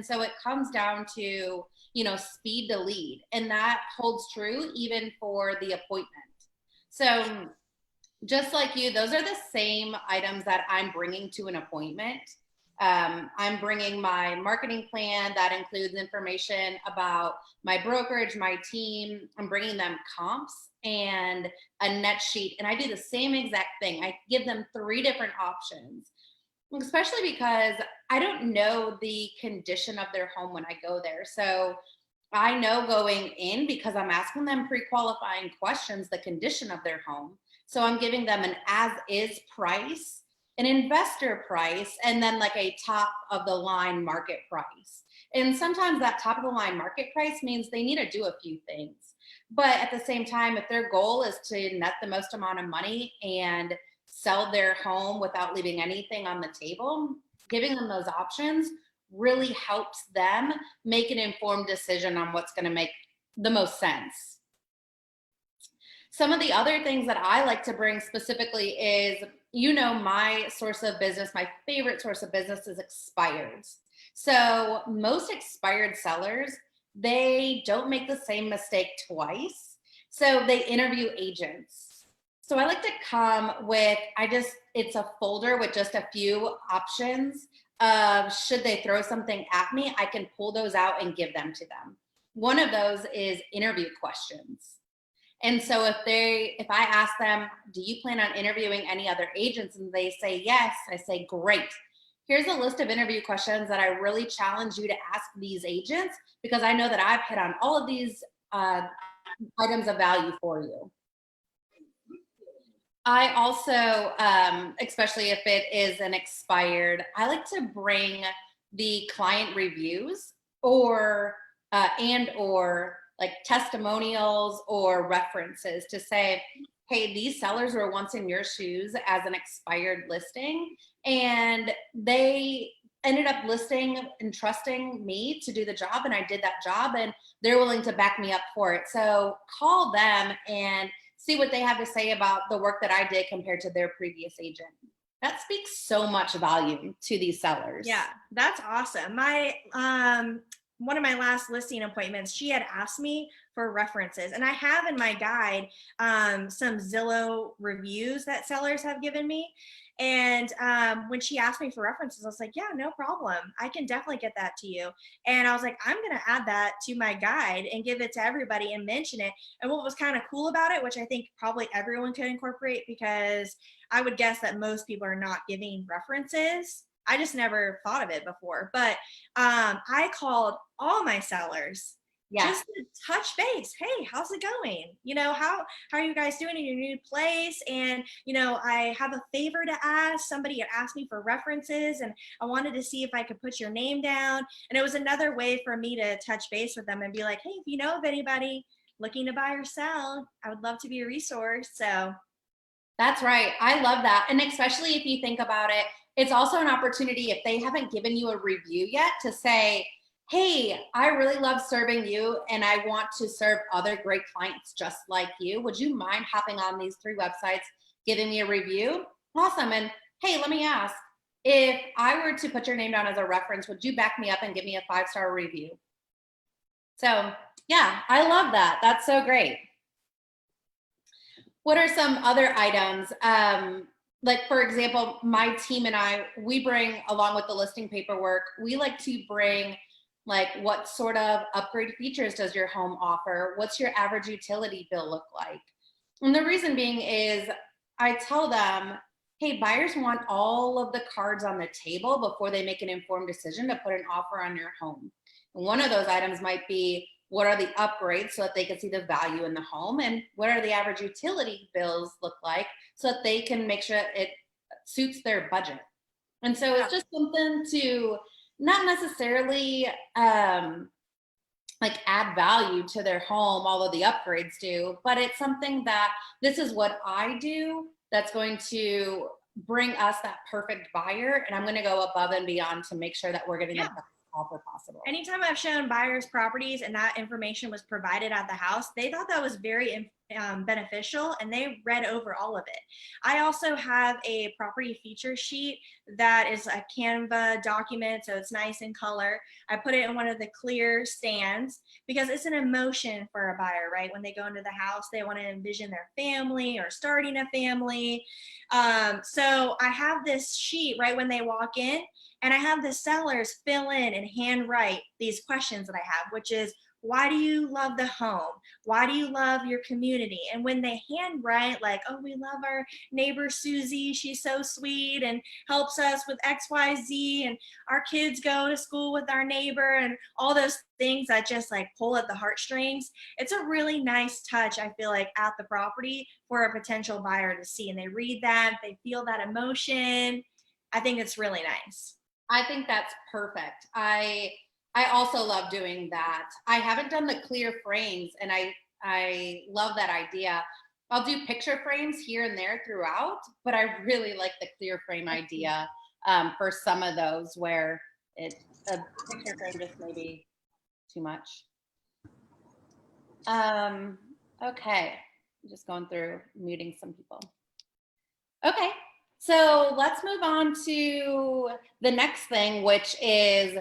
And so it comes down to, speed to lead. And that holds true even for the appointment. So just like you, those are the same items that I'm bringing to an appointment. I'm bringing my marketing plan that includes information about my brokerage, my team. I'm bringing them comps and a net sheet. And I do the same exact thing. I give them 3 different options, especially because I don't know the condition of their home when I go there. So I know going in, because I'm asking them pre-qualifying questions, the condition of their home. So I'm giving them an as-is price, an investor price, and then like a top of the line market price. And sometimes that top of the line market price means they need to do a few things. But at the same time, if their goal is to net the most amount of money and sell their home without leaving anything on the table, giving them those options really helps them make an informed decision on what's going to make the most sense. Some of the other things that I like to bring specifically is, my source of business, my favorite source of business is expireds. So most expired sellers, they don't make the same mistake twice. So they interview agents. So I like to come with, it's a folder with just a few options of, should they throw something at me, I can pull those out and give them to them. One of those is interview questions. And so if I ask them, do you plan on interviewing any other agents? And they say yes, I say, great. Here's a list of interview questions that I really challenge you to ask these agents, because I know that I've hit on all of these items of value for you. I also, especially if it is an expired, I like to bring the client reviews or like testimonials or references to say, hey, these sellers were once in your shoes as an expired listing, and they ended up listing and trusting me to do the job, and I did that job, and they're willing to back me up for it. So call them and see what they have to say about the work that I did compared to their previous agent. That speaks so much volume to these sellers. Yeah, that's awesome. One of my last listing appointments, she had asked me for references, and I have in my guide some Zillow reviews that sellers have given me. And when she asked me for references, I was like, yeah, no problem. I can definitely get that to you. And I was like, I'm going to add that to my guide and give it to everybody and mention it. And what was kind of cool about it, which I think probably everyone could incorporate, because I would guess that most people are not giving references. I just never thought of it before, but I called all my sellers just to touch base. Hey, how's it going? How are you guys doing in your new place? And, I have a favor to ask. Somebody had asked me for references, and I wanted to see if I could put your name down. And it was another way for me to touch base with them and be like, hey, if you know of anybody looking to buy or sell, I would love to be a resource. So that's right. I love that. And especially if you think about it, it's also an opportunity, if they haven't given you a review yet, to say, hey, I really love serving you, and I want to serve other great clients just like you. Would you mind hopping on these 3 websites, giving me a review? Awesome. And hey, let me ask, if I were to put your name down as a reference, would you back me up and give me a 5-star review? So yeah, I love that. That's so great. What are some other items? Like, for example, my team and I, we bring, along with the listing paperwork, we like to bring, like, what sort of upgrade features does your home offer? What's your average utility bill look like? And the reason being is, I tell them, hey, buyers want all of the cards on the table before they make an informed decision to put an offer on your home. And one of those items might be, what are the upgrades so that they can see the value in the home? And what are the average utility bills look like so that they can make sure it suits their budget? And so it's just something to not necessarily like add value to their home, although the upgrades do, but it's something that, this is what I do that's going to bring us that perfect buyer. And I'm going to go above and beyond to make sure that we're getting the best offer possible. Anytime I've shown buyers properties and that information was provided at the house, they thought that was very beneficial, and they read over all of it. I also have a property feature sheet that is a Canva document, so it's nice in color. I put it in one of the clear stands because it's an emotion for a buyer, right? When they go into the house, they want to envision their family or starting a family. So I have this sheet right when they walk in, and I have the sellers fill in and handwrite these questions that I have, which is, why do you love the home? Why do you love your community? And when they handwrite, like, oh, we love our neighbor Susie, she's so sweet and helps us with XYZ, and our kids go to school with our neighbor, and all those things that just like pull at the heartstrings, it's a really nice touch, I feel like, at the property for a potential buyer to see. And they read that, they feel that emotion. I think it's really nice. I think that's perfect. I also love doing that. I haven't done the clear frames, and I love that idea. I'll do picture frames here and there throughout, but I really like the clear frame idea for some of those where it a picture frame just maybe too much. Okay, I'm just going through muting some people. Okay, so let's move on to the next thing, which is,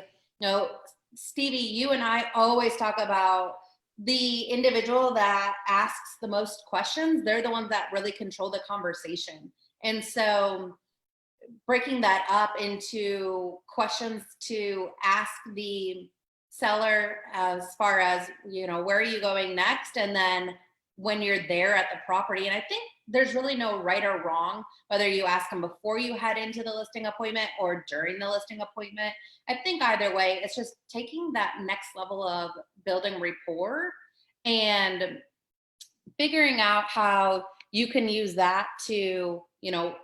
Stevie, you and I always talk about the individual that asks the most questions. They're the ones that really control the conversation. And so breaking that up into questions to ask the seller as far as, where are you going next? And then when you're there at the property. And I think there's really no right or wrong, whether you ask them before you head into the listing appointment or during the listing appointment. I think either way, it's just taking that next level of building rapport and figuring out how you can use that to,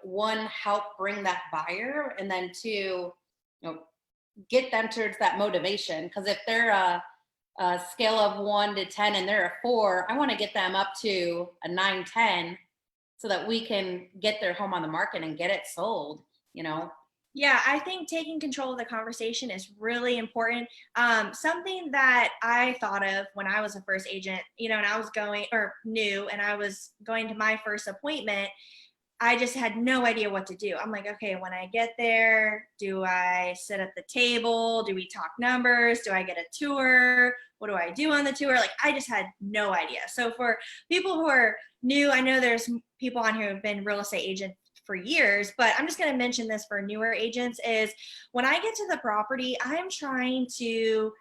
one, help bring that buyer, and then two, get them towards that motivation. Because if they're a scale of 1 to 10 and they're a 4, I want to get them up to a 9, 10 so that we can get their home on the market and get it sold. Yeah, I think taking control of the conversation is really important. Something that I thought of when I was a first agent, and I was new, and I was going to my first appointment, I just had no idea what to do. I'm like, okay, when I get there, do I sit at the table? Do we talk numbers? Do I get a tour? What do I do on the tour? Like, I just had no idea. So for people who are new, I know there's people on here who've been real estate agents for years, but I'm just going to mention this for newer agents is when I get to the property, I am trying to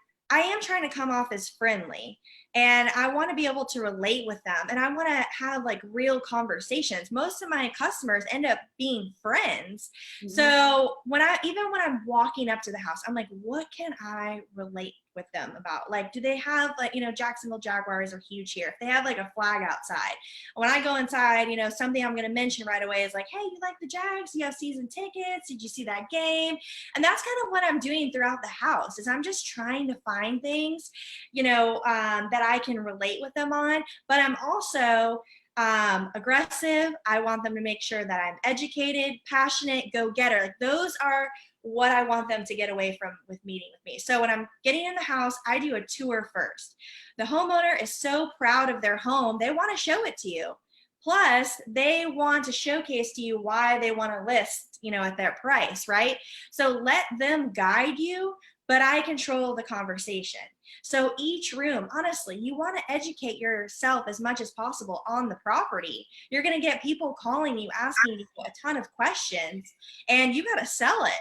come off as friendly, and I want to be able to relate with them, and I want to have like real conversations. Most of my customers end up being friends. Mm-hmm. So when I'm walking up to the house, I'm like, what can I relate with them about? Like, do they have like, Jacksonville Jaguars are huge here. If they have like a flag outside, when I go inside, something I'm going to mention right away is like, hey, you like the Jags? You have season tickets? Did you see that game? And that's kind of what I'm doing throughout the house is I'm just trying to find things, that I can relate with them on, but I'm also aggressive. I want them to make sure that I'm educated, passionate, go-getter. Like those are what I want them to get away from with meeting with me. So when I'm getting in the house, I do a tour first. The homeowner is so proud of their home, they want to show it to you. Plus, they want to showcase to you why they want to list, at their price, right? So let them guide you, but I control the conversation. So each room, honestly, you want to educate yourself as much as possible on the property. You're going to get people calling you, asking you a ton of questions, and you got to sell it.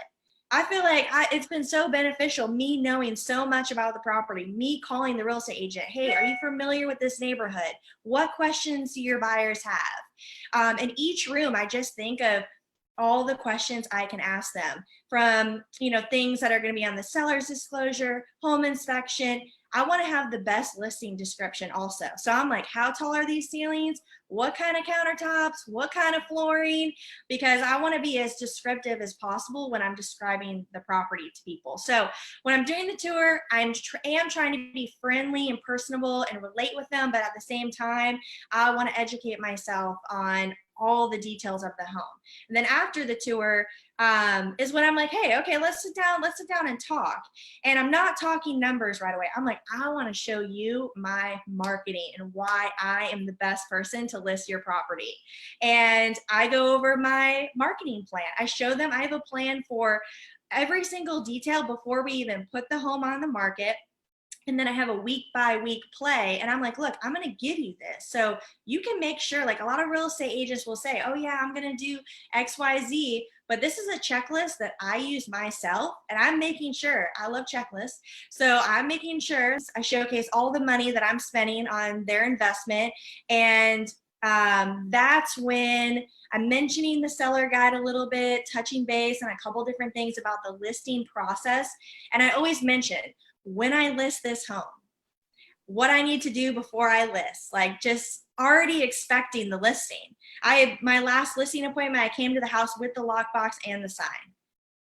I feel like it's been so beneficial, me knowing so much about the property, me calling the real estate agent, hey, are you familiar with this neighborhood? What questions do your buyers have? In each room, I just think of all the questions I can ask them from, things that are going to be on the seller's disclosure, home inspection. I want to have the best listing description also. So I'm like, how tall are these ceilings? What kind of countertops? What kind of flooring? Because I want to be as descriptive as possible when I'm describing the property to people. So when I'm doing the tour, I am trying to be friendly and personable and relate with them, but at the same time, I want to educate myself on all the details of the home. And then after the tour is when I'm like, hey, okay, let's sit down and talk. And I'm not talking numbers right away. I'm like, I want to show you my marketing and why I am the best person to list your property. And I go over my marketing plan. I show them I have a plan for every single detail before we even put the home on the market. And then I have a week by week play. And I'm like, look, I'm going to give you this. So you can make sure, like a lot of real estate agents will say, oh, yeah, I'm going to do XYZ. But this is a checklist that I use myself. And I'm making sure, I love checklists. So I'm making sure I showcase all the money that I'm spending on their investment. And that's when I'm mentioning the seller guide a little bit, touching base on a couple different things about the listing process. And I always mention, when I list this home, what I need to do before I list, like just already expecting the listing. My last listing appointment, I came to the house with the lockbox and the sign.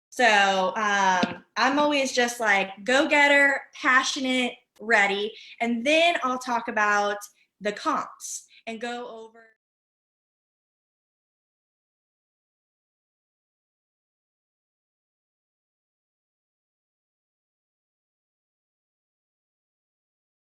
So I'm always just like go-getter, passionate, ready. And then I'll talk about the comps and go over.